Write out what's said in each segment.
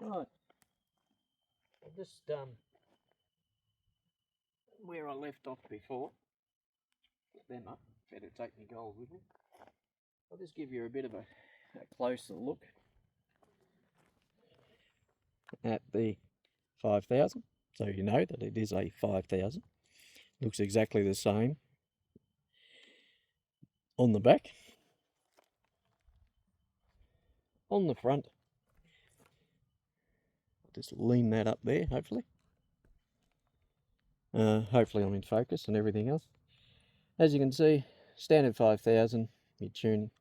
Right, I'll just where I left off before, put them up, better take my gold with me. I'll just give you a bit of a closer look at the 5000, so you know that it is a 5000. Looks exactly the same on the back, on the front. Just lean that up there, hopefully. Hopefully I'm in focus and everything else. As you can see, standard 5000, your tune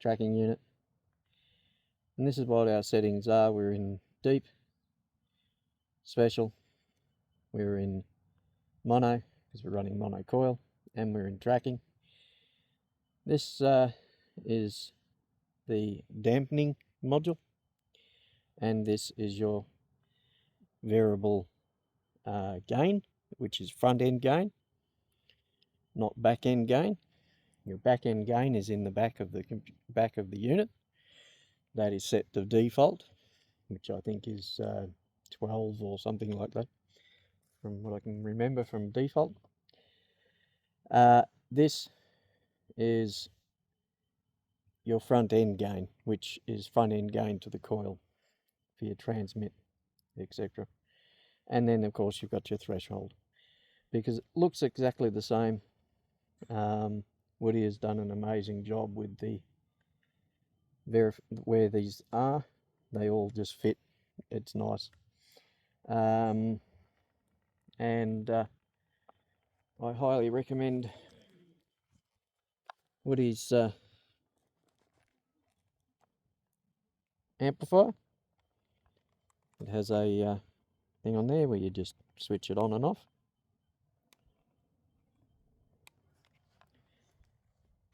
tracking unit. And this is what our settings are. We're in deep, special, we're in mono, because we're running mono coil, and we're in tracking. This is the dampening module, and this is your variable gain, which is front end gain, not back end gain. Your back end gain is in the back of the unit. That is set to default, which I think is 12 or something like that, from what I can remember from default. This is your front end gain, which is front end gain to the coil for your transmit, etc. And then of course you've got your threshold, because it looks exactly the same. Woody has done an amazing job with the where these are. They all just fit. It's nice. And I highly recommend Woody's amplifier. It has a thing on there where you just switch it on and off.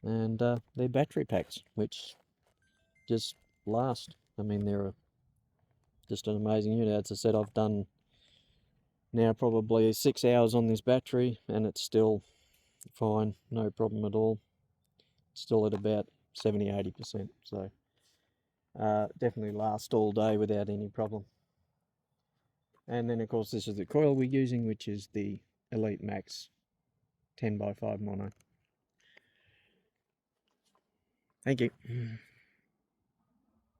And they're battery packs, which just last. I mean, they're just an amazing unit. As I said, I've done now probably 6 hours on this battery, and it's still fine, no problem at all. Still at about 70–80%, so definitely lasts all day without any problem. And then of course this is the coil we're using, which is the Elite Max 10x5 mono. Thank you.